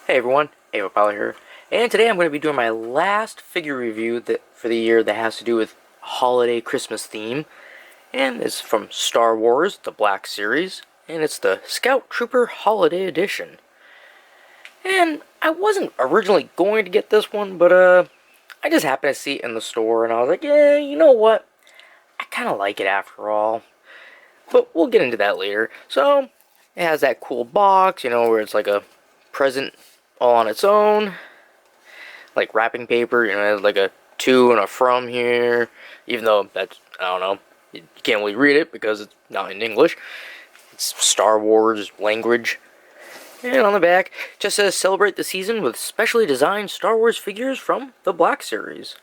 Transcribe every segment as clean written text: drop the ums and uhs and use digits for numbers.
Hey everyone, Ava Powell here, and today I'm going to be doing my last figure review for the year that has to do with holiday Christmas theme, and it's from Star Wars, the Black Series, and it's the Scout Trooper Holiday Edition. And I wasn't originally going to get this one, but I just happened to see it in the store, and I was like, yeah, you know what, I kind of like it after all, but we'll get into that later. So, it has that cool box, where it's like a present all on its own, like wrapping paper, it has like a to and a from here, even though that's, I don't know, you can't really read it because it's not in English. It's Star Wars language. And on the back, it just says celebrate the season with specially designed Star Wars figures from the Black Series.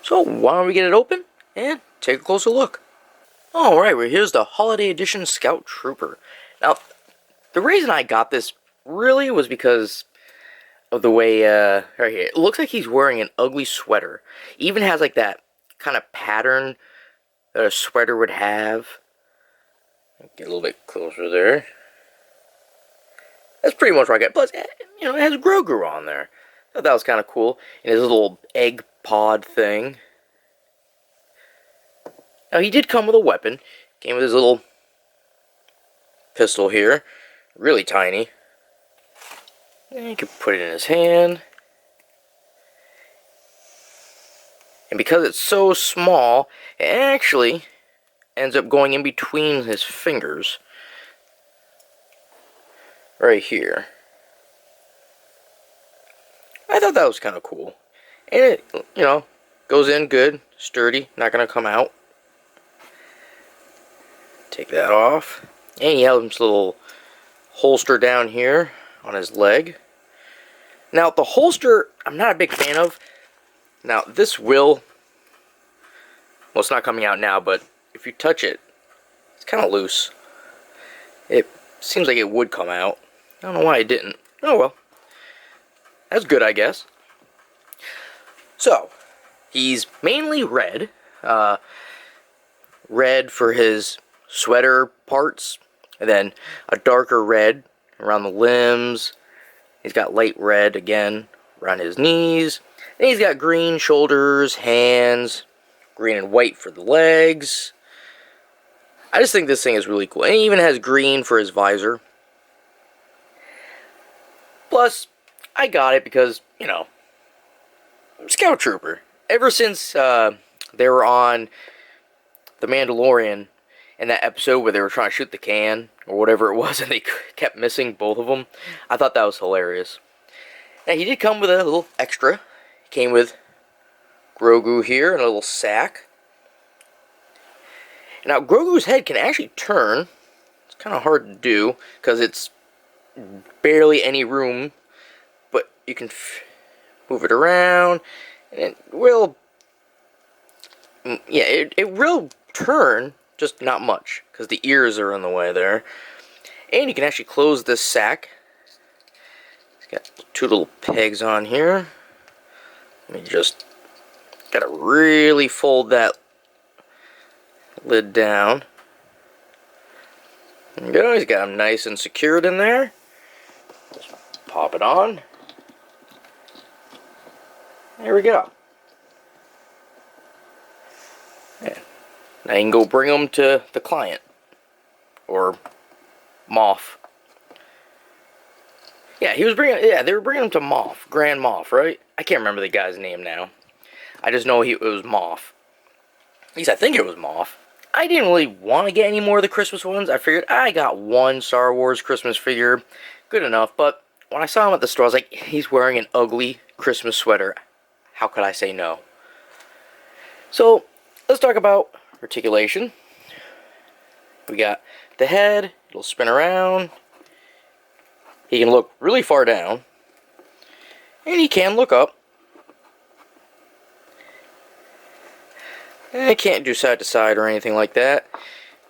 So why don't we get it open and take a closer look. Alright, well, here's the Holiday Edition Scout Trooper. Now, the reason I got this really was because of the way, right here, it looks like he's wearing an ugly sweater. Even has like that kind of pattern that a sweater would have. Get a little bit closer there. That's pretty much what I got. Plus, it has Grogu on there. I thought that was kind of cool. And his little egg pod thing. Now, he did come with a weapon. Came with his little pistol here. Really tiny. And you can put it in his hand. And because it's so small, it actually ends up going in between his fingers. Right here. I thought that was kind of cool. And it, goes in good, sturdy, not going to come out. Take that off. And he has this little holster down here on his leg. Now, the holster, I'm not a big fan of. Now, this will, well, it's not coming out now, but if you touch it, it's kind of loose. It seems like it would come out. I don't know why it didn't. Oh, well. That's good, I guess. So, he's mainly red. Red for his sweater parts, and then a darker red around the limbs. He's got light red again around his knees. And he's got green shoulders, hands, green and white for the legs. I just think this thing is really cool. And he even has green for his visor. Plus, I got it because, Scout Trooper. Ever since they were on The Mandalorian, in that episode where they were trying to shoot the can, or whatever it was, and they kept missing both of them, I thought that was hilarious. Now, he did come with a little extra. He came with Grogu here and a little sack. Now, Grogu's head can actually turn. It's kind of hard to do, because it's barely any room, but you can move it around, and it will, yeah, it will turn, just not much, because the ears are in the way there. And you can actually close this sack. It's got two little pegs on here. Let me just, gotta really fold that lid down. There we go, he's got them nice and secured in there. Just pop it on. There we go. Yeah. Now you can go bring them to the client. Or Moff. Yeah, they were bringing him to Moff. Grand Moff, right? I can't remember the guy's name now. I just know it was Moff. At least I think it was Moff. I didn't really want to get any more of the Christmas ones. I figured I got one Star Wars Christmas figure. Good enough, but when I saw him at the store, I was like, he's wearing an ugly Christmas sweater. How could I say no? So, let's talk about articulation. We got the head. It'll spin around. He can look really far down. And he can look up. And it can't do side to side or anything like that.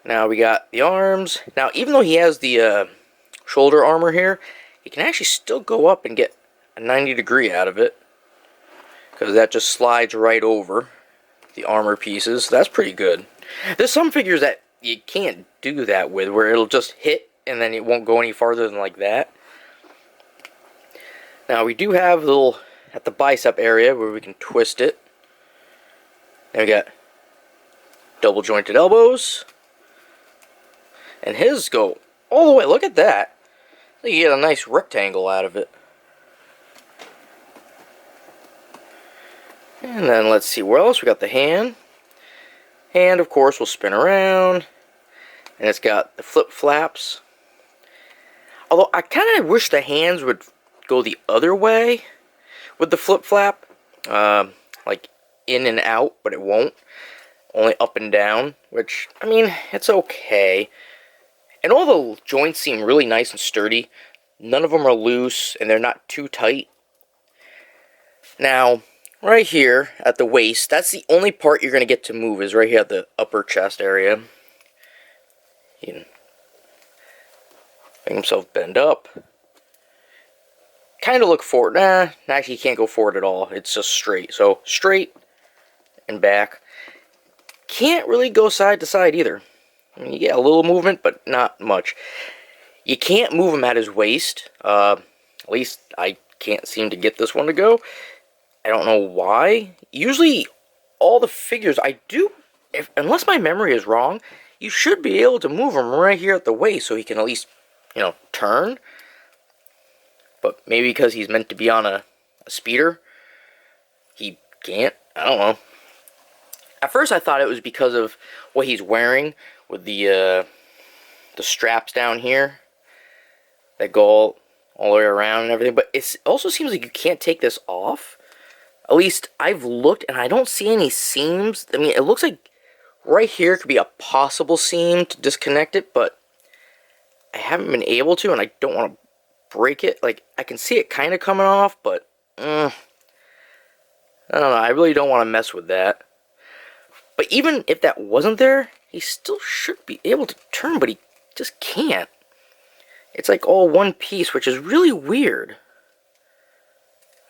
Now we got the arms. Now, even though he has the shoulder armor here, he can actually still go up and get a 90-degree out of it. Because that just slides right over the armor pieces. That's pretty good. There's some figures that you can't do that with, where it'll just hit and then it won't go any farther than like that. Now we do have a little at the bicep area where we can twist it. Then we got double jointed elbows. And his go all the way. Look at that. You get a nice rectangle out of it. And then let's see where else. We got the hand. Hand, of course, will spin around. And it's got the flip flaps. Although I kind of wish the hands would go the other way with the flip flap. Like in and out, but it won't. Only up and down, which, I mean, it's okay. And all the joints seem really nice and sturdy. None of them are loose, and they're not too tight. Now, right here at the waist, that's the only part you're going to get to move, is right here at the upper chest area. You can make himself bend up. Kind of look forward. Nah, actually, you can't go forward at all. It's just straight. So, straight and back. Can't really go side to side either. I mean, you get a little movement, but not much. You can't move him at his waist. At least I can't seem to get this one to go. I don't know why. Usually, all the figures I do, unless my memory is wrong, you should be able to move him right here at the waist so he can at least, you know, turn. But maybe because he's meant to be on a speeder, he can't. I don't know. At first, I thought it was because of what he's wearing with the straps down here that go all the way around and everything. But it also seems like you can't take this off. At least I've looked and I don't see any seams. I mean, it looks like right here could be a possible seam to disconnect it, but I haven't been able to, and I don't want to break it. Like, I can see it kind of coming off, but I don't know. I really don't want to mess with that. But even if that wasn't there, he still should be able to turn, but he just can't. It's like all one piece, which is really weird.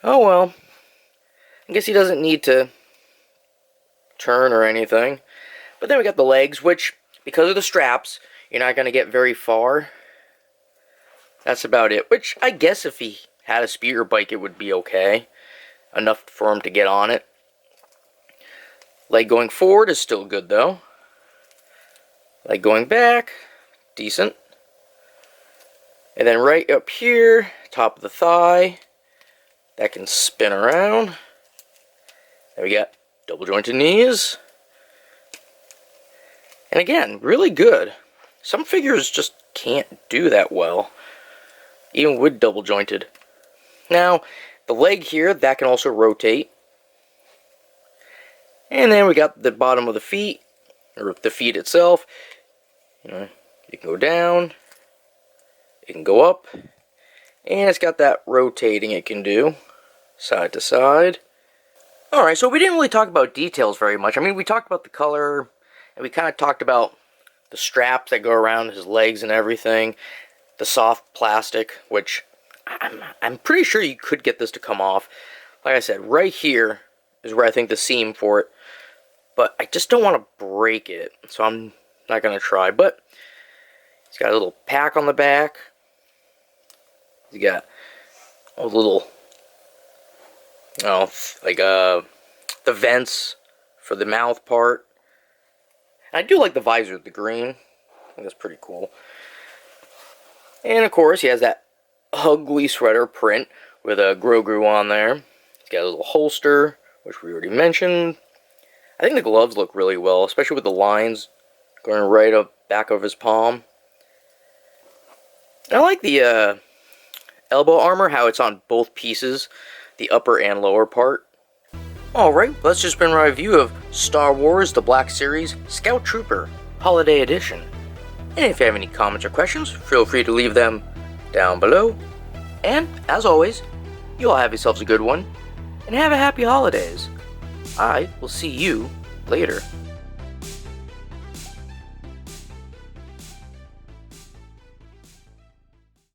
Oh well. I guess he doesn't need to turn or anything. But then we got the legs, which, because of the straps, you're not going to get very far. That's about it. Which, I guess if he had a speeder bike, it would be okay. Enough for him to get on it. Leg going forward is still good, though. Leg going back, decent. And then right up here, top of the thigh, that can spin around. There we got double jointed knees. And again, really good. Some figures just can't do that well, even with double jointed. Now, the leg here, that can also rotate. And then we got the bottom of the feet, or the feet itself. You know, you can go down, it can go up, and it's got that rotating it can do, side to side. Alright, so we didn't really talk about details very much. I mean, we talked about the color, and we kind of talked about the straps that go around his legs and everything, the soft plastic, which I'm pretty sure you could get this to come off. Like I said, right here is where I think the seam for it. But I just don't want to break it, so I'm not going to try. But he's got a little pack on the back. He's got a little, you know, like the vents for the mouth part. And I do like the visor, the green. I think that's pretty cool. And of course, he has that ugly sweater print with a Grogu on there. He's got a little holster, which we already mentioned. I think the gloves look really well, especially with the lines going right up back of his palm. I like the elbow armor, how it's on both pieces, the upper and lower part. Alright, that's just been my review of Star Wars The Black Series Scout Trooper Holiday Edition. And if you have any comments or questions, feel free to leave them down below. And, as always, you all have yourselves a good one, and have a happy holidays. I will see you later.